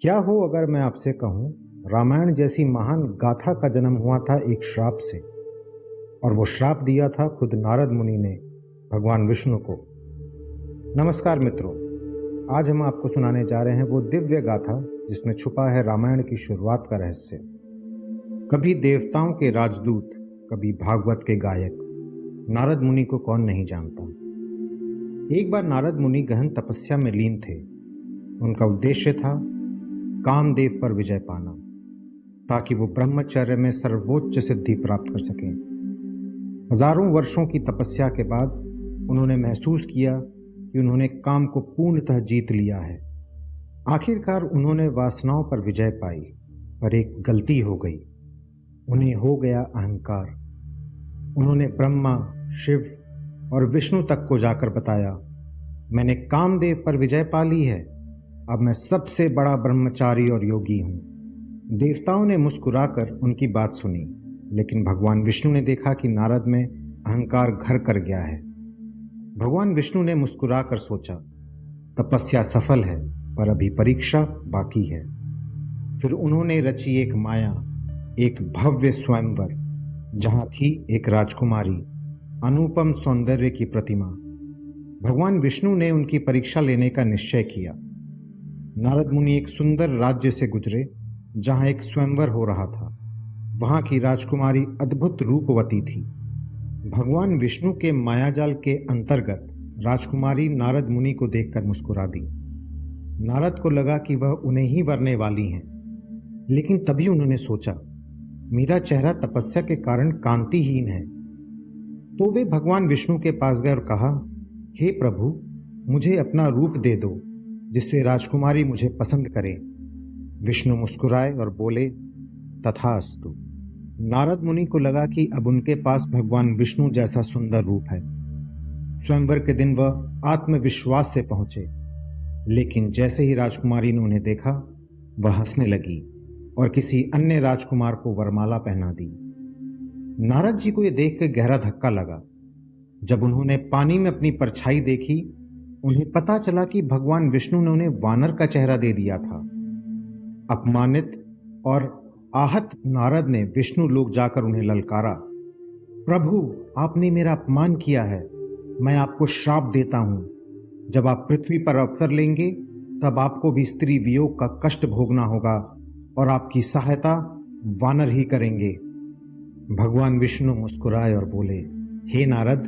क्या हो अगर मैं आपसे कहूं, रामायण जैसी महान गाथा का जन्म हुआ था एक श्राप से। और वो श्राप दिया था खुद नारद मुनि ने भगवान विष्णु को। नमस्कार मित्रों, आज हम आपको सुनाने जा रहे हैं वो दिव्य गाथा जिसमें छुपा है रामायण की शुरुआत का रहस्य। कभी देवताओं के राजदूत, कभी भागवत के गायक, नारद मुनि को कौन नहीं जानता। एक बार नारद मुनि गहन तपस्या में लीन थे। उनका उद्देश्य था कामदेव पर विजय पाना, ताकि वो ब्रह्मचर्य में सर्वोच्च सिद्धि प्राप्त कर सकें। हजारों वर्षों की तपस्या के बाद उन्होंने महसूस किया कि उन्होंने काम को पूर्णतः जीत लिया है। आखिरकार उन्होंने वासनाओं पर विजय पाई, पर एक गलती हो गई। उन्हें हो गया अहंकार। उन्होंने ब्रह्मा, शिव और विष्णु तक को जाकर बताया, मैंने कामदेव पर विजय पा ली है, अब मैं सबसे बड़ा ब्रह्मचारी और योगी हूं। देवताओं ने मुस्कुराकर उनकी बात सुनी, लेकिन भगवान विष्णु ने देखा कि नारद में अहंकार घर कर गया है। भगवान विष्णु ने मुस्कुराकर सोचा, तपस्या सफल है, पर अभी परीक्षा बाकी है। फिर उन्होंने रची एक माया, एक भव्य स्वयंवर, जहां थी एक राजकुमारी, अनुपम सौंदर्य की प्रतिमा। भगवान विष्णु ने उनकी परीक्षा लेने का निश्चय किया। नारद मुनि एक सुंदर राज्य से गुजरे जहां एक स्वयंवर हो रहा था। वहां की राजकुमारी अद्भुत रूपवती थी। भगवान विष्णु के मायाजाल के अंतर्गत राजकुमारी नारद मुनि को देखकर मुस्कुरा दी। नारद को लगा कि वह उन्हें ही वरने वाली हैं, लेकिन तभी उन्होंने सोचा, मेरा चेहरा तपस्या के कारण कांतिहीन है। तो वे भगवान विष्णु के पास गए और कहा, हे प्रभु, मुझे अपना रूप दे दो, जिससे राजकुमारी मुझे पसंद करे। विष्णु मुस्कुराए और बोले, तथास्तु। नारद मुनि को लगा कि अब उनके पास भगवान विष्णु जैसा सुंदर रूप है। स्वयंवर के दिन वह आत्मविश्वास से पहुंचे, लेकिन जैसे ही राजकुमारी ने उन्हें देखा, वह हंसने लगी और किसी अन्य राजकुमार को वरमाला पहना दी। नारद जी को यह देखकर गहरा धक्का लगा। जब उन्होंने पानी में अपनी परछाई देखी, उन्हें पता चला कि भगवान विष्णु ने उन्हें वानर का चेहरा दे दिया था। अपमानित और आहत नारद ने विष्णु लोक जाकर उन्हें ललकारा, प्रभु, आपने मेरा अपमान किया है। मैं आपको श्राप देता हूं। जब आप पृथ्वी पर अवसर लेंगे, तब आपको भी स्त्री वियोग का कष्ट भोगना होगा और आपकी सहायता वानर ही करेंगे। भगवान विष्णु मुस्कुराए और बोले, हे नारद,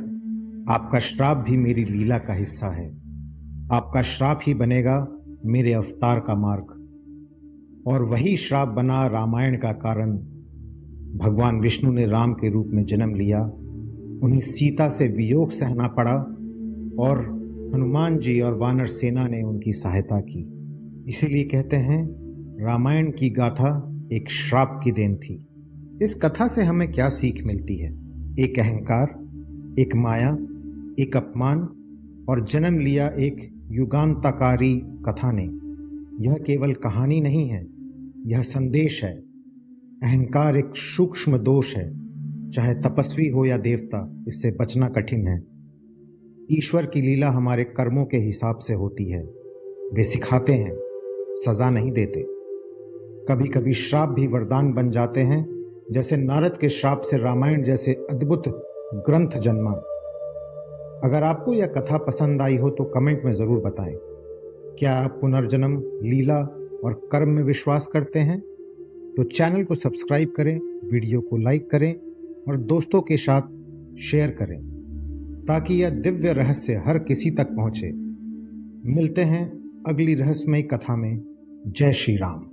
आपका श्राप भी मेरी लीला का हिस्सा है। आपका श्राप ही बनेगा मेरे अवतार का मार्ग, और वही श्राप बना रामायण का कारण। भगवान विष्णु ने राम के रूप में जन्म लिया। उन्हें सीता से वियोग सहना पड़ा और हनुमान जी और वानर सेना ने उनकी सहायता की। इसीलिए कहते हैं, रामायण की गाथा एक श्राप की देन थी। इस कथा से हमें क्या सीख मिलती है? एक अहंकार, एक माया, एक अपमान और जन्म लिया एक युगांतकारी कथा ने। यह केवल कहानी नहीं है, यह संदेश है। अहंकार एक सूक्ष्म दोष है। चाहे तपस्वी हो या देवता, इससे बचना कठिन है। ईश्वर की लीला हमारे कर्मों के हिसाब से होती है। वे सिखाते हैं, सजा नहीं देते। कभी कभी श्राप भी वरदान बन जाते हैं, जैसे नारद के श्राप से रामायण जैसे अद्भुत ग्रंथ जन्मा। अगर आपको यह कथा पसंद आई हो तो कमेंट में जरूर बताएं। क्या आप पुनर्जन्म, लीला और कर्म में विश्वास करते हैं? तो चैनल को सब्सक्राइब करें, वीडियो को लाइक करें और दोस्तों के साथ शेयर करें, ताकि यह दिव्य रहस्य हर किसी तक पहुंचे। मिलते हैं अगली रहस्यमयी कथा में। जय श्री राम।